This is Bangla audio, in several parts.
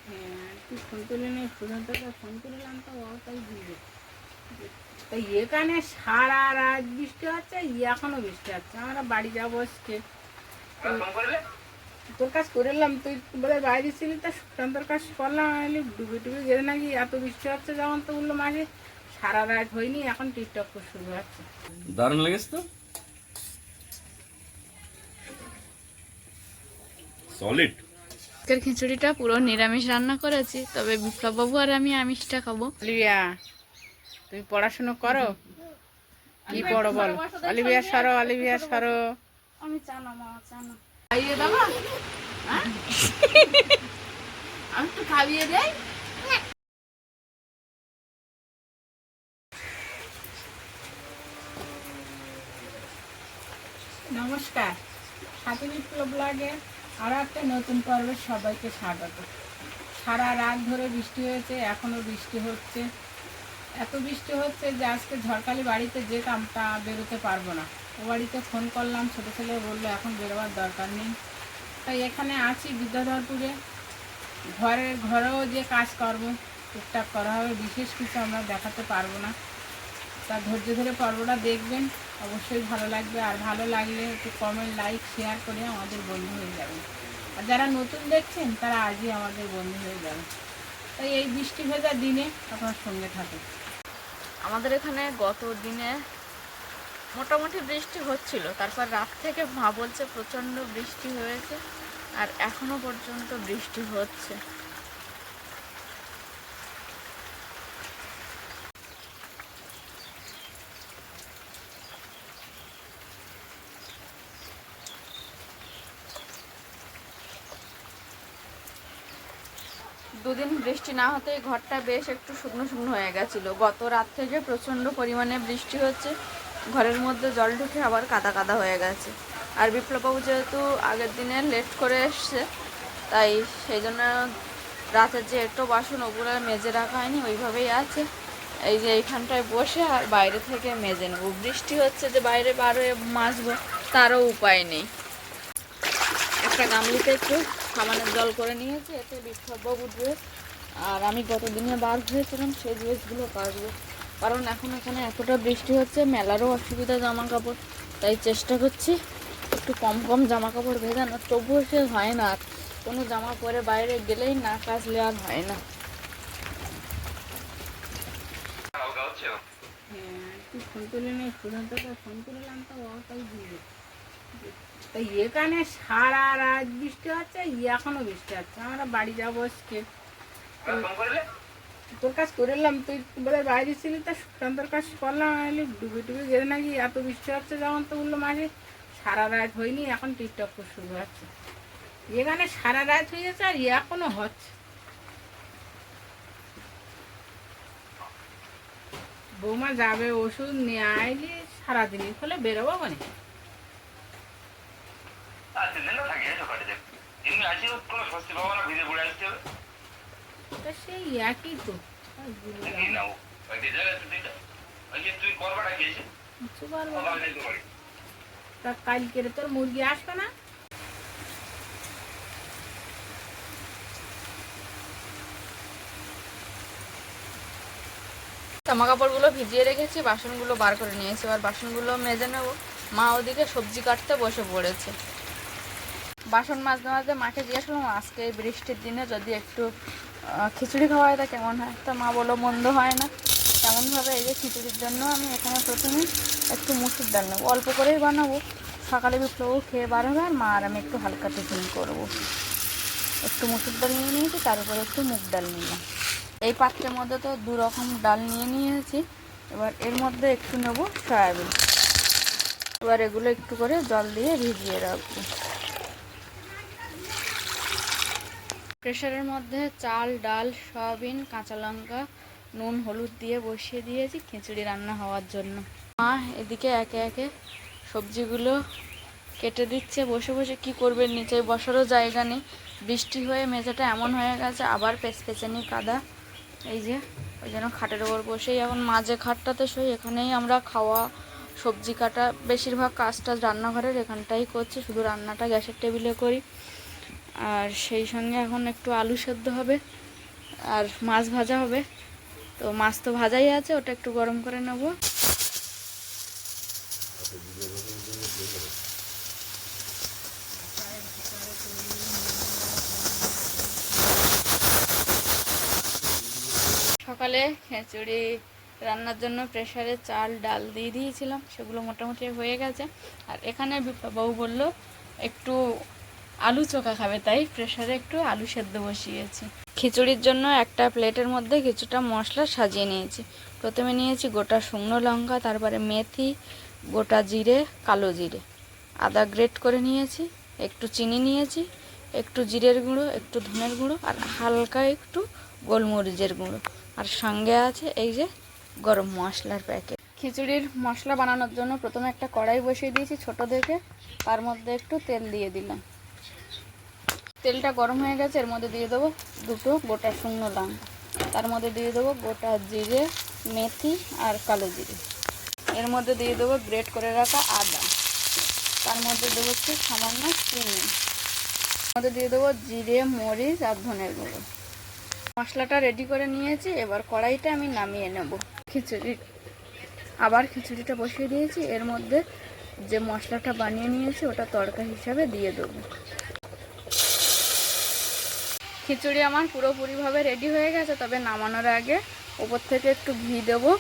হ্যাঁ, তুই ফোন তুলে নে, সুধান্তকে ফোন তুললাম তো ও তাই দিবে। তাই এখানে সারা রাত বৃষ্টি হচ্ছে, এখনো বৃষ্টি হচ্ছে। আমরা বাড়ি যাবো আজকে। তোর কাজ করে এলাম, তুই বলে বাইরে ছিলি, তা সুধান্তর কাজ করলাম। আমি ডুবে ডুবে গেলে নাকি এত বৃষ্টি হচ্ছে, যেমন তো বললো মাঝে সারা রাত হয়নি, এখন টিকটক শুরু হচ্ছে। দারুণ লেগেছে তো, সলিড। আজকের খিচুড়িটা পুরো নিরামিষ রান্না করেছি, তবে বিপ্লব বাবু আর আমি আমিষটা খাবো। অলিভিয়া, তুমি পড়াশুনো করো? কি পড়ো বলো? অলিভিয়া সরো, অলিভিয়া সরো। আমি চানা মা চানা খাইয়ে দেবো? হ্যাঁ? আমি একটু খাইয়ে দেই। নমস্কার, সাথী বিপ্লব ব্লগে আরও একটা নতুন পর্বে সবাইকে স্বাগত। সারা রাত ধরে বৃষ্টি হয়েছে, এখনও বৃষ্টি হচ্ছে। এত বৃষ্টি হচ্ছে যে আজকে ঝড়খালি বাড়িতে যেতাম, তা বেরোতে পারবো না। ও বাড়িতে ফোন করলাম, ছোটো ছেলে বললো এখন বেরোবার দরকার নেই। তাই এখানে আছি বিদ্যাধরপুরে। ঘরেও যে কাজকর্ম টুকটাক করা হবে, বিশেষ কিছু আমরা দেখাতে পারবো না। তা ধৈর্য ধরে পর্বটা দেখবেন, অবশ্যই ভালো লাগবে। আর ভালো লাগলে একটু কমেন্ট, লাইক, শেয়ার করে আমাদের বন্ধু হয়ে যাবেন। আর যারা নতুন দেখছেন তারা আজই আমাদের বন্ধু হয়ে যাবে। তাই এই বৃষ্টি ভেজা দিনে আপনার সঙ্গে থাকে। আমাদের এখানে গত দিনে মোটামুটি বৃষ্টি হচ্ছিল, তারপর রাত থেকে মা বলছে প্রচণ্ড বৃষ্টি হয়েছে, আর এখনো পর্যন্ত বৃষ্টি হচ্ছে। দুদিন বৃষ্টি না হতেই ঘরটা বেশ একটু শুকনো শুকনো হয়ে গেছিলো। গত রাত থেকে প্রচণ্ড পরিমাণে বৃষ্টি হচ্ছে, ঘরের মধ্যে জল ঢুকে আবার কাদা কাদা হয়ে গেছে। আর বিপ্লববাবু যেহেতু আগের দিনে লেট করে এসছে, তাই সেই জন্য রাতের যে একটু বাসন ওগুলো মেজে রাখা হয়নি, ওইভাবেই আছে। এই যে এইখানটায় বসে আর বাইরে থেকে মেজে নেবো। বৃষ্টি হচ্ছে যে বাইরে বার হয়ে মাজবো তারও উপায় নেই। একটা গামলিতে একটু সাবানের জল করে নিয়েছি, এতে বিপ্লববাবু ড্রেস আর আমি গত দিনে বার হয়েছিলাম সেই ড্রেসগুলো কাচবো। কারণ এখন এখানে এতটা বৃষ্টি হচ্ছে, মেলারও অসুবিধা জামা কাপড়, তাই চেষ্টা করছি একটু কম কম জামা কাপড় ভেজানো। তবুও সে হয় না, আর কোনো জামা পরে বাইরে গেলেই না কাচলে আর হয় না। হ্যাঁ, তুই ফোন তুলে নে, সুধান্তকে ফোন তুললাম তো ও তাই দিবে। তাই এখানে সারা রাত বৃষ্টি হচ্ছে, এখনো বৃষ্টি হচ্ছে। আমরা বাড়ি যাবো আজকে। তোর কাজ করে এলাম, তুই বলে বাইরে ছিলি, তা সুধান্তর কাজ করলাম। আমি ডুবে ডুবে গেলে নাকি এত বৃষ্টি হচ্ছে, যেমন তো বললো মাঝে সারা রাত হয়নি, এখন টিকটক শুরু হচ্ছে। এখানে সারা রাত হয়েছে আর এখনো হচ্ছে। বৌমা যাবে ওষুধ নিয়ে আইলি, সারাদিনই ফলে বেরোবো মানে। তা সেই একই তো, কিছু পারবো না। তা কালকে তোর মুরগি আসবে না? জামা কাপড়গুলো ভিজিয়ে রেখেছি, বাসনগুলো বার করে নিয়েছি, এবার বাসনগুলো মেজে নেব। মা ওদিকে সবজি কাটতে বসে পড়েছে। বাসন মাজতে মাজতে মাকে জিজ্ঞেস করলাম আজকে এই বৃষ্টির দিনে যদি একটু খিচুড়ি খাওয়া হয় তা কেমন হয়। তা মা বললো মন্দ হয় না। তেমনভাবে এই যে খিচুড়ির জন্য আমি এখানে প্রথমে একটু মুসুর ডাল নেবো, অল্প করেই বানাবো। সকালে বিপ্লব খেয়ে বার হবে, আর মা আর আমি একটু হালকা টিফিন করবো। একটু মুসুর ডাল নিয়ে নিয়েছি, তার উপরে একটু মুগ ডাল নিলাম। এই পাত্রের মধ্যে তো দু রকম ডাল নিয়ে নিয়েছি। এবার এর মধ্যে একটু নেব সয়াবিন। এবার এগুলো একটু করে জল দিয়ে ভিজিয়ে রাখবো। প্রেসারের মধ্যে চাল, ডাল, সয়াবিন, কাঁচা লঙ্কা, নুন, হলুদ দিয়ে বসিয়ে দিয়েছি খিচুড়ি রান্না হওয়ার জন্য। মা এদিকে একে একে সবজিগুলো কেটে দিচ্ছে বসে বসে। কি করবে, নিচে বসারও জায়গা নেই, বৃষ্টি হয়ে মেঝেটা এমন হয়ে গেছে, আবার পেচপেচানি কাদা। এই যে ওই জন্য খাটের ওপর বসেই এখন মাঝে খাটটাতে শুই, এখানেই আমরা খাওয়া, সবজি কাটা, বেশিরভাগ কাজটা রান্নাঘরের এখানটাই করছি, শুধু রান্নাটা গ্যাসের টেবিলে করি। আর সেই সঙ্গে এখন একটু আলু সেদ্ধ হবে আর মাছ ভাজা হবে। তো মাছ তো ভাজাই আছে, ওটা একটু গরম করে নেব। সকালে খিচুড়ি রান্নার জন্য প্রেসারে চাল ডাল দিয়ে দিয়েছিলাম, সেগুলো মোটামুটি হয়ে গেছে। আর এখানে বিপ্লববাবু বলল একটু আলু চোখা খাবে, তাই প্রেসারে একটু আলু সেদ্ধ বসিয়েছি। খিচুড়ির জন্য একটা প্লেটের মধ্যে কিছুটা মশলা সাজিয়ে নিয়েছি। প্রথমে নিয়েছি গোটা শুকনো লঙ্কা, তারপরে মেথি, গোটা জিরে, কালো জিরে, আদা গ্রেট করে নিয়েছি, একটু চিনি নিয়েছি, একটু জিরের গুঁড়ো, একটু ধনের গুঁড়ো আর হালকা একটু গোলমরিচের গুঁড়ো, আর সঙ্গে আছে এই যে গরম মশলার প্যাকেট। খিচুড়ির মশলা বানানোর জন্য প্রথমে একটা কড়াই বসিয়ে দিয়েছি ছোট দেখে, তার মধ্যে একটু তেল দিয়ে দিলাম। তেলটা গরম হয়ে গেছে, এর মধ্যে দিয়ে দেবো দুটো গোটা শুকনো লঙ্কা, তার মধ্যে দিয়ে দেবো গোটা জিরে, মেথি আর কালো জিরে, এর মধ্যে দিয়ে দেবো গ্রেট করে রাখা আদা, তার মধ্যে দেবো একটু সামান্য চিনি, এর মধ্যে দিয়ে দেবো জিরে, মরিচ আর ধনের গুঁড়ো। মশলাটা রেডি করে নিয়েছি, এবার কড়াইটা আমি নামিয়ে নেব। খিচুড়িটা বসিয়ে দিয়েছি, এর মধ্যে যে মশলাটা বানিয়ে নিয়েছি ওটা তড়কা হিসাবে দিয়ে দেবো। খিচুড়ি আমার পুরোপুরিভাবে রেডি হয়ে গেছে, তবে নামানোর আগে ওপর থেকে একটু ঘি দেবো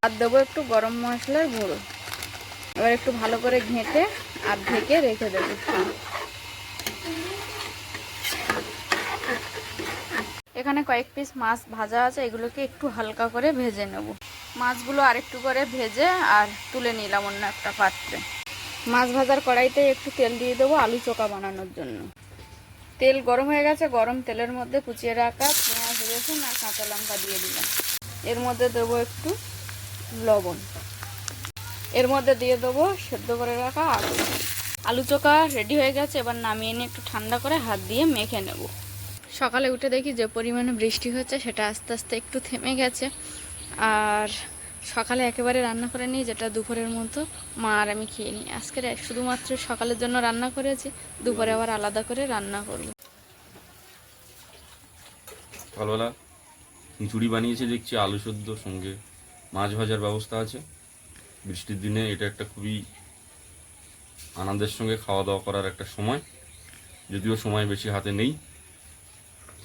আর দেবো একটু গরম মশলার গুঁড়ো। এবার একটু ভালো করে ঘেঁটে আর ঢেকে রেখে দেবো। এখানে কয়েক পিস মাছ ভাজা আছে, এগুলোকে একটু হালকা করে ভেজে নেব। মাছগুলো আরেকটু করে ভেজে আর তুলে নিলাম অন্য একটা পাত্রে। মাছ ভাজার কড়াইতে একটু তেল দিয়ে দেবো আলু চোখা বানানোর জন্য। তেল গরম হয়ে গেছে, গরম তেলের মধ্যে কুচিয়ে রাখা পেঁয়াজ, রসুন আর কাঁচা লঙ্কা দিয়ে দিলাম। এর মধ্যে দেবো একটু লবণ, এর মধ্যে দিয়ে দেবো সেদ্ধ করে রাখা আলু। আলু চোখা রেডি হয়ে গেছে, এবার নামিয়ে নিয়ে একটু ঠান্ডা করে হাত দিয়ে মেখে নেব। সকালে উঠে দেখি যে পরিমাণে বৃষ্টি হচ্ছে সেটা আস্তে আস্তে একটু থেমে গেছে। আর সকালে একেবারে রান্না করে নিই, যেটা দুপুরের মতো মা আর আমি খেয়ে নিই। আজকে শুধুমাত্র সকালের জন্য রান্না করেছি, দুপুরে আবার আলাদা করে রান্না করব। সকালবেলা খিচুড়ি বানিয়েছে দেখছি, আলু সেদ্ধ, সঙ্গে মাছ ভাজার ব্যবস্থা আছে। বৃষ্টির দিনে এটা একটা খুবই আনন্দের সঙ্গে খাওয়া দাওয়া করার একটা সময়, যদিও সময় বেশি হাতে নেই।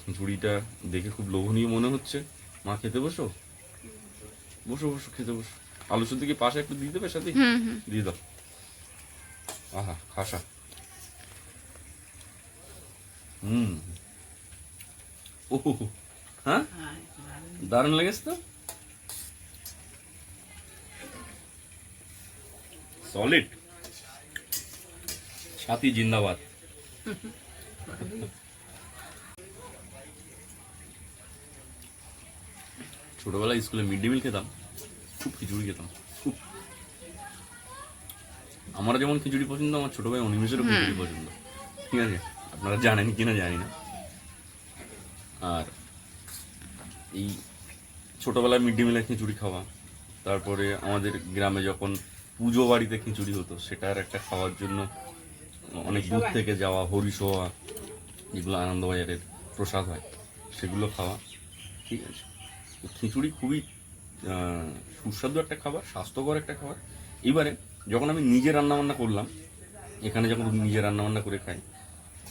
খিচুড়িটা দেখে খুব লোভনীয় মনে হচ্ছে। মা খেতে বসো, বসো বসো খেতে বসো। আলু সেদ্ধ কি পাশে একটু দিয়ে দেবে সাথে? দিয়ে দাও। আহা খাসা। ও হ্যাঁ, দারুণ লেগেছে তো। সলিড। সাথী জিন্দাবাদ। ছোটবেলায় স্কুলে মিড ডে মিল খেতাম, খুব খিচুড়ি খেতাম খুব। আমার যেমন খিচুড়ি পছন্দ, আমার ছোট ভাই অনিমেষেরও খিচুড়ি পছন্দ। ঠিক আছে, আপনারা জানেন কিনা জানি না। আর এই ছোটবেলায় মিড ডে মিলে খিচুড়ি খাওয়া, তারপরে আমাদের গ্রামে যখন পুজো বাড়িতে খিচুড়ি হতো, সেটার একটা খাওয়ার জন্য অনেক দূর থেকে যাওয়া, হরিসোয়া, যেগুলো আনন্দবাজারের প্রসাদ হয়, সেগুলো খাওয়া। ঠিক আছে, খিচুড়ি খুবই সুস্বাদু একটা খাবার, স্বাস্থ্যকর একটা খাবার। এবারে যখন আমি নিজে রান্নাবান্না করলাম, এখানে যখন নিজে রান্নাবান্না করে খাই,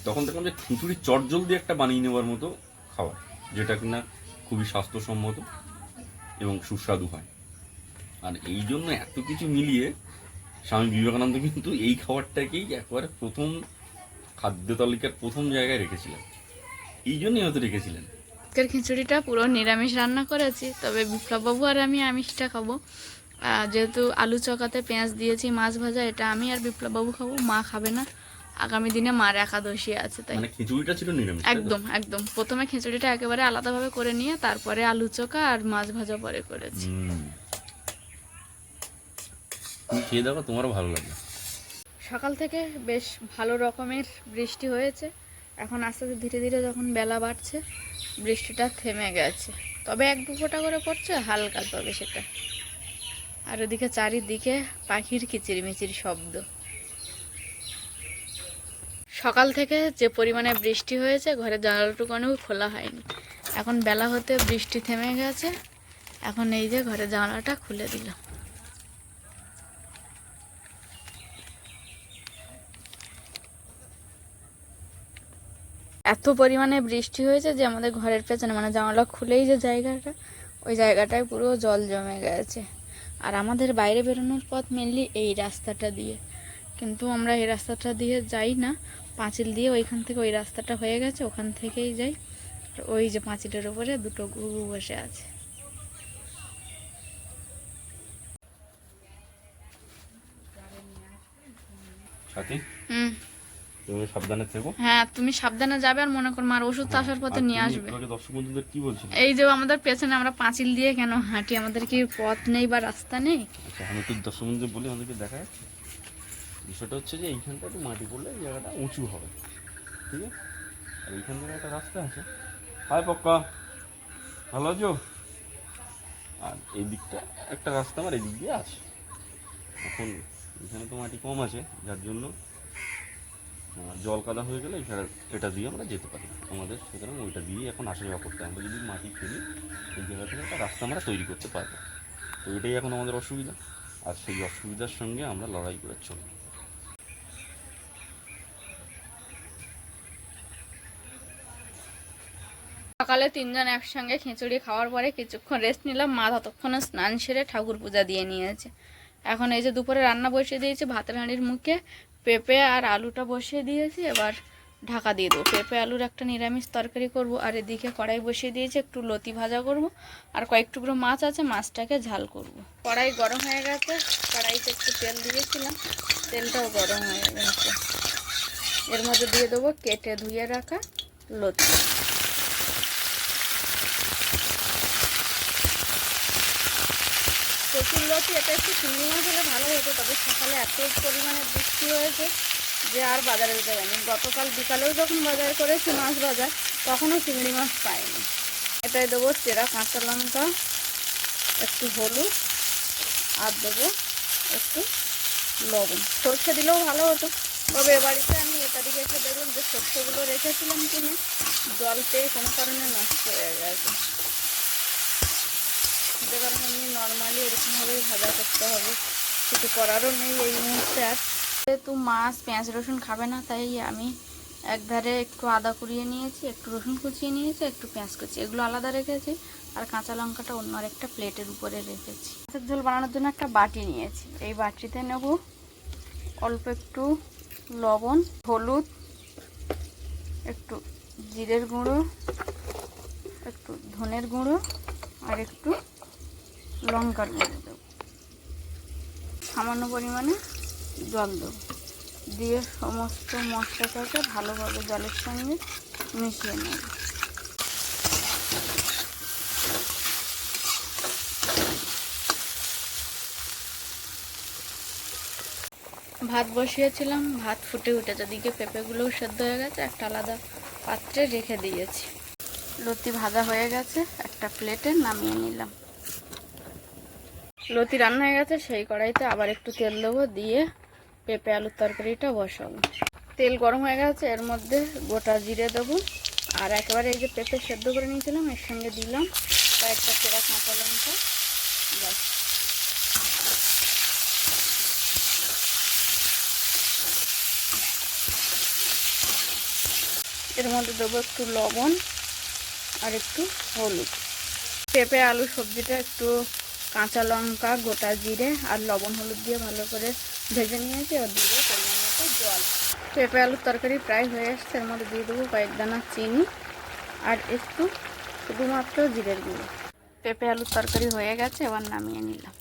তখন দেখলাম যে খিচুড়ি চটজলদি একটা বানিয়ে নেওয়ার মতো খাবার, যেটা কিনা খুবই স্বাস্থ্যসম্মত এবং সুস্বাদু হয়। আর এই জন্য এত কিছু মিলিয়ে স্বামী বিবেকানন্দ কিন্তু এই খাবারটাকেই একবারে প্রথম খাদ্য তালিকার প্রথম জায়গায় রেখেছিলেন। এই জন্যই হয়তো রেখেছিলেন। আজকের খিচুড়িটা পুরো নিরামিষ রান্না করেছি, তবে বিপ্লববাবু আর আমি আমিষটা খাবো। যেহেতু আলু চকাতে পেঁয়াজ দিয়েছি, মাছ ভাজা, এটা আমি আর বিপ্লববাবু খাবো, মা খাবে না। আগামী দিনে মার একাদশী আছে, তাই মানে খিচুড়িটা ছিল নিরামিষ। একদম একদম প্রথমে খিচুড়িটা একেবারে আলাদাভাবে করে নিয়ে তারপরে আলু চোখা আর মাছ ভাজা পরে করেছি। তুমি খেয়ে দেখো, তোমারও ভালো লাগবে। সকাল থেকে বেশ ভালো রকমের বৃষ্টি হয়েছে। এখন আস্তে আস্তে ধীরে ধীরে যখন বেলা বাড়ছে, বৃষ্টিটা থেমে গেছে, তবে এক দু ফোঁটা করে পড়ছে হালকা, তবে সেটা। আর ওদিকে চারিদিকে পাখির কিচিরমিচির শব্দ। সকাল থেকে যে পরিমাণে বৃষ্টি হয়েছে ঘরের জানালাটুকুও খোলা হয়নি। এখন বেলা হতে বৃষ্টি থেমে গেছে। এখন এই যে ঘরের জানালাটা খুলে দিলাম। এত পরিমাণে বৃষ্টি হয়েছে যে আমাদের ঘরের পেছনে মানে জানালা খুলেই যে জায়গাটা, ওই জায়গাটায় পুরো জল জমে গেছে। আর আমাদের বাইরে বেরোনোর পথ মেনলি এই রাস্তাটা দিয়ে, কিন্তু আমরা এই রাস্তাটা দিয়ে যাই না, পাঁচিল দিয়ে ওইখান থেকে ওই রাস্তাটা হয়ে গেছে, ওখান থেকেই যাই। ওই যে পাঁচিলের উপরে দুটো ঘুঘু বসে আছে। সাথী, হুম, তুমি সাবধানে থেকো। হ্যাঁ তুমি সাবধানে যাবে, আর মনে কর মার ওষুধ তো আসার পথে নিয়ে আসবে। দর্শক বন্ধুদের কি বলছিলে? এই যে আমাদের পেছনে আমরা পাঁচিল দিয়ে কেন হাঁটি, আমাদের কি পথ নেই বা রাস্তা নেই? আচ্ছা, আমি একটু দর্শক বন্ধুদের বলি, আমাদেরকে দেখা যাচ্ছে বিষয়টা হচ্ছে যে এইখানটা একটু মাটি পড়লে এই জায়গাটা উঁচু হবে, ঠিক আছে? আর এইখান থেকে একটা রাস্তা আছে। হাই পক্কা, ভালো আছো? আর এই দিকটা একটা রাস্তা আমার এই দিক দিয়ে আছে। এখন এখানে তো মাটি কম আছে, যার জন্য জল কাদা হয়ে গেলে এটা দিয়ে আমরা যেতে পারি আমাদের, সুতরাং ওইটা দিয়ে এখন আসা যাওয়া করতে আমরা যদি মাটি ফেলি এই জায়গা থেকে একটা রাস্তা আমরা তৈরি করতে পারবো। তো এটাই এখন আমাদের অসুবিধা, আর সেই অসুবিধার সঙ্গে আমরা লড়াই করে চলি। সকালে তিনজন একসঙ্গে খিচুড়ি খাওয়ার পরে কিছুক্ষণ রেস্ট নিলাম। মা ততক্ষণে স্নান সেরে ঠাকুর পূজা দিয়ে নিয়েছে। এখন এই যে দুপুরে রান্না বসিয়ে দিয়েছি, ভাতের হাঁড়ির মুখে পেঁপে আর আলুটা বসিয়ে দিয়েছি। এবার ঢাকা দিয়ে দেবো। পেঁপে আলুর একটা নিরামিষ তরকারি করব, আর এদিকে কড়াই বসিয়ে দিয়েছি, একটু লতি ভাজা করব, আর কয়েক টুকরো মাছ আছে, মাছটাকে ঝাল করব। কড়াই গরম হয়ে গেছে, কড়াইতে একটু তেল দিয়েছিলাম, তেলটাও গরম হয়ে গেছে। এর মধ্যে দিয়ে দেবো কেটে ধুয়ে রাখা লতি। প্রচুর লতি, এটা একটু চিংড়ি মাছ হলে ভালো হতো, তবে সকালে এত পরিমাণে বৃষ্টি হয়েছে যে আর বাজারে যেতে পারিনি। গতকাল বিকালেও যখন বাজার করেছি মাছ বাজার, তখনও চিংড়ি মাছ পাইনি। এটাই দেবো চেরা কাঁচা লঙ্কা, একটু হলুদ, আর দেবো একটু লবণ। সর্ষে দিলেও ভালো হতো, তবে বাড়িতে আমি এটা দিকে এসে দেখলাম যে সর্ষেগুলো রেখেছিলাম কিনে জল পেয়ে কোনো কারণে নষ্ট হয়ে গেছে। যে কারণে এমনি নর্মালি এরকমভাবেই ভাজা করতে হবে, কিছু করারও নেই এই মুহূর্তে। আর যেহেতু মাছ পেঁয়াজ রসুন খাবে না, তাই আমি একধারে একটু আদা কুড়িয়ে নিয়েছি, একটু রসুন কুচিয়ে নিয়েছি, একটু পেঁয়াজ কুচি, এগুলো আলাদা রেখেছি, আর কাঁচা লঙ্কাটা অন্য একটা প্লেটের উপরে রেখেছি। মাছের ঝোল বানানোর জন্য একটা বাটি নিয়েছি। এই বাটিতে নেব অল্প একটু লবণ, হলুদ, একটু জিরের গুঁড়ো, একটু ধনের গুঁড়ো, আর একটু লঙ্কার গুঁড়ো দেবো। সামান্য পরিমাণে জল দেবো, দিয়ে সমস্ত মশলাটাকে ভালোভাবে জলের সঙ্গে মিশিয়ে নেব। ভাত বসিয়েছিলাম, ভাত ফুটে উঠেছে, দিকে পেঁপেগুলোও সেদ্ধ হয়ে গেছে, একটা আলাদা পাত্রে রেখে দিয়েছি। লতি ভাজা হয়ে গেছে, একটা প্লেটে নামিয়ে নিলাম। লতি রান্না হয়ে গেছে, সেই কড়াইতে আবার একটু তেল দেবো, দিয়ে পেঁপে আলুর তরকারিটা বসাবো। তেল গরম হয়ে গেছে, এর মধ্যে গোটা জিরে দেবো, আর একেবারে এই যে পেঁপে সেদ্ধ করে নিয়েছিলাম এর সঙ্গে দিলাম কয়েকটা চেরা কাঁচা লঙ্কা। ব্যাস, এর মধ্যে দেবো একটু লবণ আর একটু হলুদ। পেঁপে আলু সবজিটা একটু কাঁচা লঙ্কা, গোটা জিরে আর লবণ হলুদ দিয়ে ভালো করে ভেজে নিয়েছি। আর দিয়ে দেবো পরিমাণ মতো জল। পেঁপে আলুর তরকারি প্রায় হয়ে আসছে, এর মধ্যে দিয়ে দেবো কয়েক দানা চিনি আর একটু শুধুমাত্র জিরের গুঁড়ো। পেঁপে আলুর তরকারি হয়ে গেছে, এবার নামিয়ে নিলাম।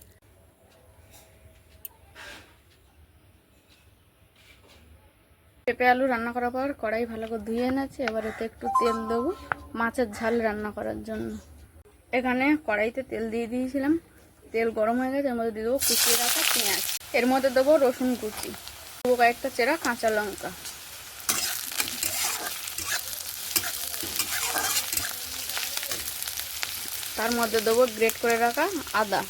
পেঁপে আলু রান্না করার পর কড়াই ভালো করে ধুয়ে এনেছি, এবার এতে একটু তেল দেবো মাছের ঝাল রান্না করার জন্য। এখানে কড়াইতে তেল দিয়ে দিয়েছিলাম, তেল গরম হয়ে গেছে, এর মধ্যে দিয়ে দেবো কুচিয়ে রাখা পেঁয়াজ, এর মধ্যে দেবো রসুন কুচি, দেবো কয়েকটা চেরা কাঁচা লঙ্কা, তার মধ্যে দেবো গ্রেট করে রাখা আদা।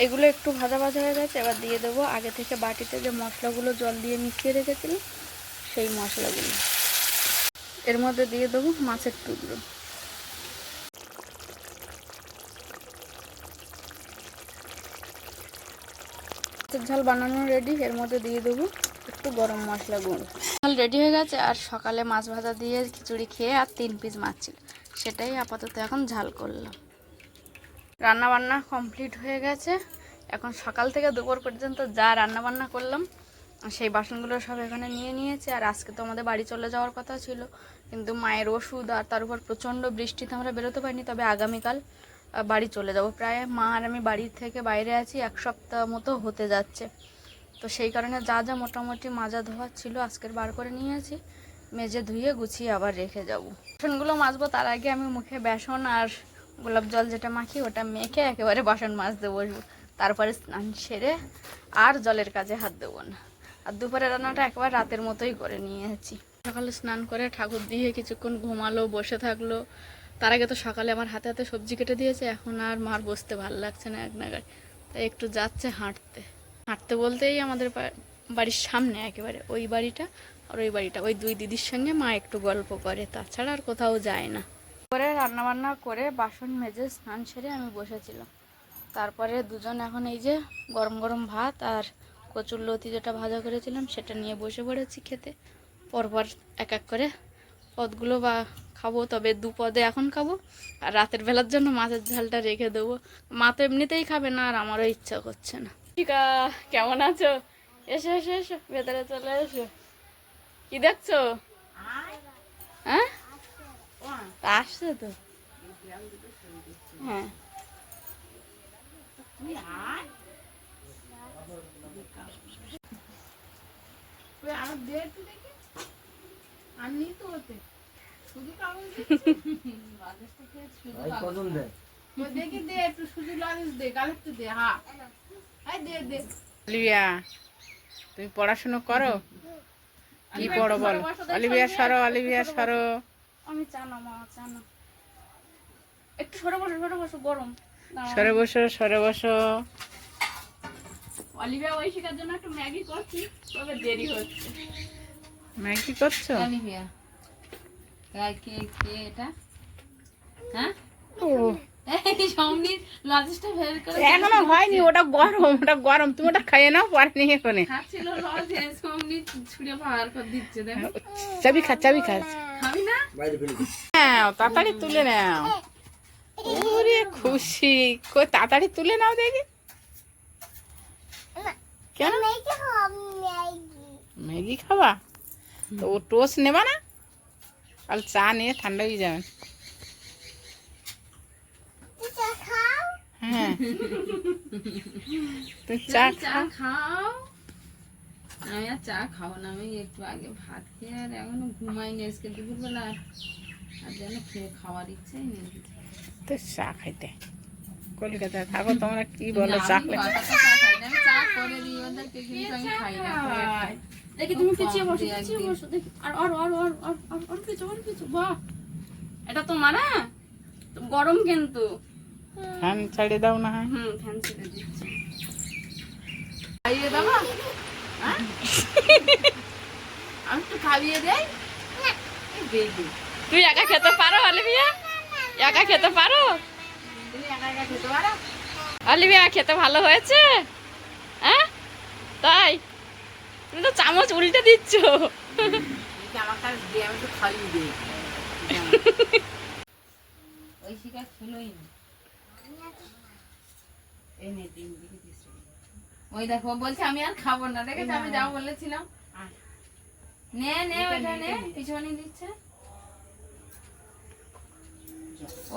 এগুলো একটু ভাজা ভাজা হয়ে গেছে, এবার দিয়ে দেবো আগে থেকে বাটিতে যে মশলাগুলো জল দিয়ে মিশিয়ে রেখেছিলাম সেই মশলাগুলো। এর মধ্যে দিয়ে দেবো মাছের টুকরো। মাছের ঝাল বানানো রেডি। এর মধ্যে দিয়ে দেবো একটু গরম মশলা গুঁড়ো। ঝাল রেডি হয়ে গেছে। আর সকালে মাছ ভাজা দিয়ে খিচুড়ি খেয়ে আর 3 পিস মাছ ছিল, সেটাই আপাতত এখন ঝাল করলাম। রান্না বান্না কমপ্লিট হয়ে গেছে। এখন সকাল থেকে দুপুর পর্যন্ত যা রান্না বান্না করলাম সেই বাসনগুলো সব এখানে নিয়ে নিয়েছে। আর আজকে তো আমাদের বাড়ি চলে যাওয়ার কথা ছিল, কিন্তু মায়ের ওষুধ আর তার উপর প্রচণ্ড বৃষ্টিতে আমরা বেরোতে পারিনি। তবে আগামীকাল বাড়ি চলে যাব। প্রায় মা আর আমি বাড়ি থেকে বাইরে আছি 1 সপ্তাহ মতো হতে যাচ্ছে। তো সেই কারণে যা যা মোটামুটি মাজা ধোয়া ছিল আজকের বার করে নিয়েছি, মেজে ধুয়ে গুছিয়ে আবার রেখে যাব। বাসনগুলো মাজবো তার আগে আমি মুখে বেসন আর গোলাপ জল যেটা মাখি ওটা মেখে একেবারে বাসন মাজতে বসবো। তারপরে স্নান সেরে আর জলের কাজে হাত দেবো না। আর দুপুরে রান্নাটা একবার রাতের মতোই করে নিয়েছি। সকালে স্নান করে ঠাকুর দিয়ে কিছুক্ষণ ঘুমালো, বসে থাকলো। তার আগে তো সকালে আমার হাতে হাতে সবজি কেটে দিয়েছে। এখন আর মার বসতে ভালো লাগছে না এক নাগাড়, তাই একটু যাচ্ছে হাঁটতে। হাঁটতে বলতেই আমাদের বাড়ির সামনে একেবারে ওই বাড়িটা আর ওই বাড়িটা, ওই 2 দিদির সঙ্গে মা একটু গল্প করে, তাছাড়া আর কোথাও যায় না। পরে রান্নাবান্না করে বাসন মেজে স্নান সেরে আমি বসেছিলাম। তারপরে দুজন এখন এই যে গরম গরম ভাত আর কচুর লতি যেটা ভাজা করেছিলাম সেটা নিয়ে বসে পড়েছি খেতে। পরপর এক এক করে পদগুলো বা খাবো, তবে 2 পদে এখন খাবো। আর রাতের বেলার জন্য মাছের ঝালটা রেখে দেবো। মা তো এমনিতেই খাবে না, আর আমারও ইচ্ছা করছে না। ঠিকা, কেমন আছো? এসো এসো এসো, ভেতরে চলে এসো। কি দেখছো? হ্যাঁ, আসছে তো। হ্যাঁ, দেখি দে একটু সুজি লাগিস দে, গালের দে। হ্যাঁ অলিভিয়া, তুমি পড়াশোনা করো? কি পড়ো বলো? অলিভিয়া সরো, অলিভিয়া সরো। আমি চানা মা, চানা একটু সরে বসো, সরে বসো, গরম। সরে বসো, সরে বসো। অলিভিয়া ওই শেখার জন্য একটু ম্যাগি করছি, তবে দেরি হচ্ছে। ম্যাগি করছো? অলিভিয়া কে কে এটা? হ্যাঁ ও, এই সমনির লজেসটা বের করে এখনো হয়নি, ওটা গরম, ওটা গরম। তুমি ওটা খাইয়ে নাও, পরে নিয়ে এখানে। খাচ্ছিল লজেস, সমনি ছুঁড়ে পার করে দিচ্ছে। দেখো চাবি খা, চাবি খা। খাবি না? হ্যাঁ, তাড়াতাড়ি তুলে নাও। ওরে খুশি, কই তাড়াতাড়ি তুলে নাও দেখি। কেন ম্যাগি খাবা? তো ও টোস্ট নেবা না? কাল চা নিয়ে ঠান্ডা হয়ে যাবে। হ্যাঁ, তুই চা চা খাও। আমি আর চা খাবো না, আমি একটু আগে ভাত খেয়ে আর এখনো ঘুমাইনি। আজকে দুপুরবেলা আর যেন খেয়ে খাওয়ার ইচ্ছাই নেই। তো চা খাইতে কলকাতায় থাকো, তোমরা কি বলো? চা আমি চা করে দিই ওদেরকে, কিন্তু আমি খাই না। দেখি তুমি পিছিয়ে বসো, পিছিয়ে বসো। দেখি আর আর আর আর আর আর আর পিছু, আর পিছু। বাহ, এটা তোমার। হ্যাঁ, গরম কিন্তু। ফ্যান ছাড়িয়ে দাও না। ফ্যান ছেড়ে দিচ্ছি। খাইয়ে দেবো? হ্যাঁ? আমি একটু খাইয়ে দেই। দেখি তুই একা খেতে পারো অলিভিয়া? একা খেতে পারো? তুমি একা একা খেতে পারো? অলিভিয়া খেতে ভালো হয়েছে? হ্যাঁ, তাই? তুমি তো চামচ উল্টে দিচ্ছ। আমার কাছে দিয়ে আমি একটু খাইয়ে দিই। ওই শিকার ছিলই না। এই নে, দিন দিকে দিচ্ছি। ওই দেখো বলছে আমি আর খাবো না। দেখেছো আমি যাও বলেছিলাম। নে নে, ওইটা নে, পিছনে দিচ্ছে।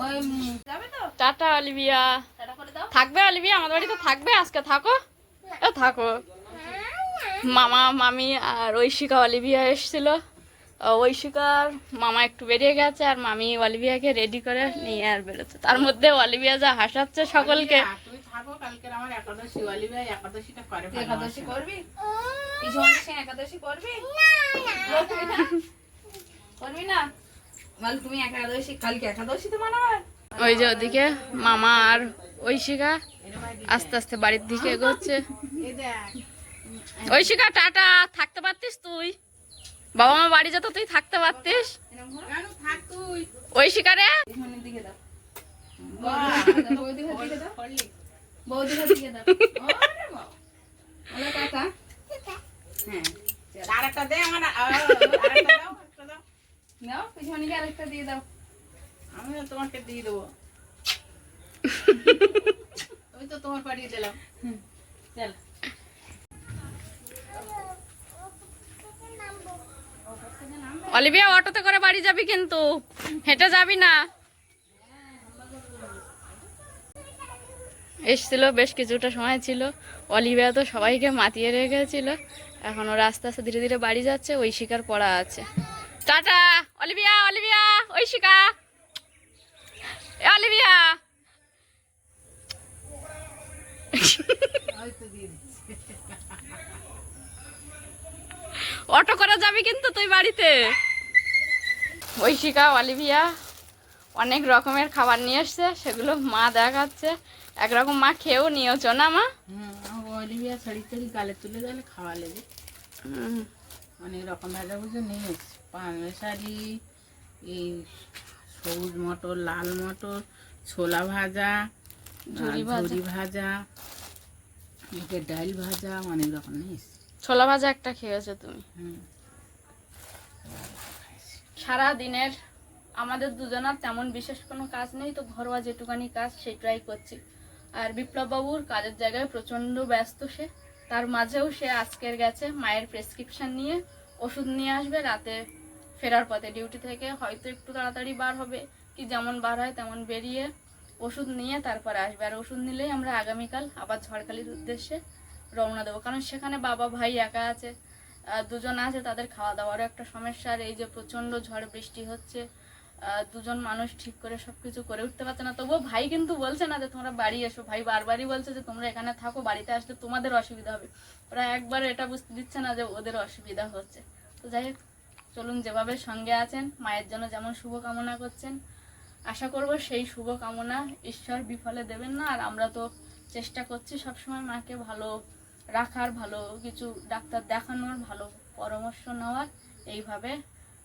ওই যাবে তো? Tata Olivia. টাটা করে দাও। থাকবে অলিভিয়া আমাদের বাড়িতে? থাকবে আজকে? থাকো, থাকো। মামা মামি আর ঐশিকা অলিভিয়া এসেছিল। ঐশিকার মামা একটু বেরিয়ে গেছে, আর মামি অলিভিয়াকে রেডি করে নিয়ে আর বেরোচ্ছে। তার মধ্যে অলিভিয়া যা হাসাচ্ছে সকলকে। তুই থাকো, কালকে আমার একাদশী। অলিভিয়া একাদশীটা করে। একাদশী করবি? একাদশী করবি? করবি না? বল তুমি একাদশী, কালকে একাদশী তো মানাবে। ওই যে ওদিকে মামা আর ঐশিকা আস্তে আস্তে বাড়ির দিকে এগোচ্ছে। ঐশিকা টাটা, থাকতে পারতিস তুই? বাবা মা বাড়ি যেত তুই থাকতে পারতিস। কেন থাক তুই? ওই শিকারে দিকে দাও। বৌদি ঘর দিকে দাও। বৌদি ঘর দিকে দাও। ওরে বাবা। বলো টাটা। হ্যাঁ। চল, আরেকটা দে আমার, আরেকটা দাও, একটা দাও। নাও, পিছনে আরেকটা দিয়ে দাও। আমিও তোমাকে দিয়ে দেবো। ওই তো তোমার পাঠিয়ে দিলাম। চল। অলিভিয়া অটোতে করে বাড়ি যাবি কিন্তু, হেঁটে যাবি না। এসছিল, বেশ কিছুটা সময় ছিল। অলিভিয়া তো সবাইকে মাতিয়ে রেখেছিল। এখন ওরা আস্তে আস্তে ধীরে ধীরে বাড়ি যাচ্ছে। ওই শিকার পড়া আছে। টাটা অলিভিয়া, অলিভিয়া, ওই শিকা, এ অলিভিয়া। অটো করে যাবি কিন্তু তুই বাড়িতে। ঐশিকা অলিভিয়া অনেক রকমের খাবার নিয়ে এসছে, সেগুলো মা দেখাচ্ছে। একরকম মা খেয়েও নিয়েছো না মা? অলিভিয়া ছাড়ি ছাড়ি গালে তুলে গেলে খাওয়া লেগে অনেক রকম ভাজা ভুজো নিয়ে এসছে। পানের শাড়ি, এই সবুজ মটর, লাল মটর, ছোলা ভাজা, ঝুরি ভাজা, এটার ডাল ভাজা, অনেক রকম নিয়ে এসছে। ছোলা ভাজা একটা খেয়েছো তুমি। হুম। সারা দিনের আমাদের দুজনার তেমন বিশেষ কোনো কাজ নেই, তো ঘরোয়া যেটুকানি কাজ সেটাই করছি। আর বিপ্লব বাবুর কাজের জায়গায় প্রচণ্ড ব্যস্ত সে, তার মাঝেও সে আজকের গেছে মায়ের প্রেসক্রিপশন নিয়ে ওষুধ নিয়ে আসবে। রাতে ফেরার পথে ডিউটি থেকে হয়তো একটু তাড়াতাড়ি বার হবে, কি যেমন বার হয় তেমন বেরিয়ে ওষুধ নিয়ে তারপরে আসবে। আর ওষুধ নিলেই আমরা আগামীকাল আবার ঝড়খালির উদ্দেশ্যে রওনা দেবো, কারণ সেখানে বাবা ভাই একা আছে, দুজন আছে, তাদের খাওয়া দাওয়ারও একটা সমস্যা। আর এই যে প্রচণ্ড ঝড় বৃষ্টি হচ্ছে, দুজন মানুষ ঠিক করে সবকিছু করে উঠতে পারছে না। তবুও ভাই কিন্তু বলছে না যে তোমরা বাড়ি এসো, ভাই বারবারই বলছে যে তোমরা এখানে থাকো, বাড়িতে আসলে তোমাদের অসুবিধা হবে। ওরা একবার এটা বুঝতে দিচ্ছে না যে ওদের অসুবিধা হচ্ছে। তো যাই হোক, চলুন, যেভাবে সঙ্গে আছেন, মায়ের জন্য যেমন শুভ কামনা করছেন, আশা করব সেই শুভ কামনা ঈশ্বর বিফলে দেবেন না। আর আমরা তো চেষ্টা করছি সবসময় মাকে ভালো রাখার, ভালো কিছু ডাক্তার দেখানোর, ভালো পরামর্শ নেওয়ার। এইভাবে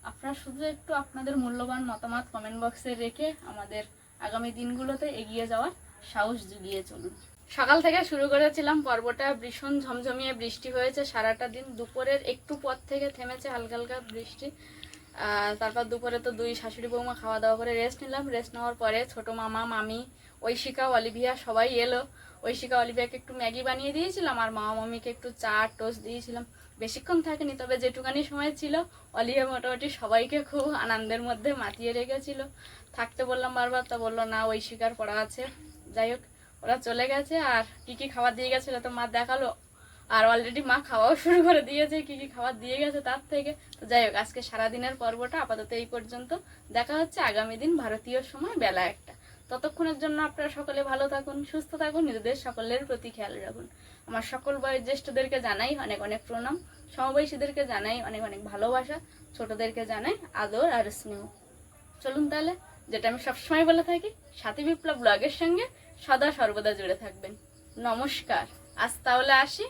আপনারা শুধু একটু আপনাদের মূল্যবান মতামত কমেন্ট বক্সে রেখে আমাদের আগামী দিনগুলোতে এগিয়ে যাওয়ার সাহস জুগিয়ে চলুন। সকাল থেকে শুরু করেছিলাম পর্বটা, ভীষণ ঝমঝমিয়ে বৃষ্টি হয়েছে সারাটা দিন। দুপুরের একটু পর থেকে থেমেছে হালকা হালকা বৃষ্টি। তারপর দুপুরে তো দুই শাশুড়ি বৌমা খাওয়া দাওয়া করে রেস্ট নিলাম। রেস্ট নেওয়ার পরে ছোটো মামা, মামি, ঐশিকা, অলিভিয়া সবাই এলো। ঐশিকা অলিভিয়াকে একটু ম্যাগি বানিয়ে দিয়েছিলাম, আর মামা মামিকে একটু চা টোস্ট দিয়েছিলাম। বেশিক্ষণ থাকেনি, তবে যেটুকানি সময় ছিল অলিভিয়া মোটামুটি সবাইকে খুব আনন্দের মধ্যে মাতিয়ে রেখেছিল। থাকতে বললাম বারবার, তা বললো না ঐশিকার পড়া আছে। যাই হোক, ওরা চলে গেছে। আর কী কী খাবার দিয়ে গেছিলো তো মা দেখালো, আর অলরেডি মা খাওয়াও শুরু করে দিয়েছে কী কী খাবার দিয়ে গেছে তার থেকে। তো যাই হোক, আজকে সারাদিনের পর্বটা আপাতত এই পর্যন্ত। দেখা হচ্ছে আগামী দিন ভারতীয় সময় বেলা 1টা। ততক্ষণের জন্য আপনারা সকলে ভালো থাকুন, সুস্থ থাকুন, নিজেদের সকলের প্রতি খেয়াল রাখুন। আমার সকল বয়োজ্যেষ্ঠদেরকে জানাই অনেক অনেক প্রণাম, সমবয়সীদেরকে জানাই অনেক অনেক ভালোবাসা, ছোটদেরকে জানাই আদর আর স্নেহ। চলুন তাহলে, যেটা আমি সবসময় বলে থাকি, সাথী বিপ্লব ব্লগের সঙ্গে সদা সর্বদা জুড়ে থাকবেন। নমস্কার, আজ তাহলে আসি।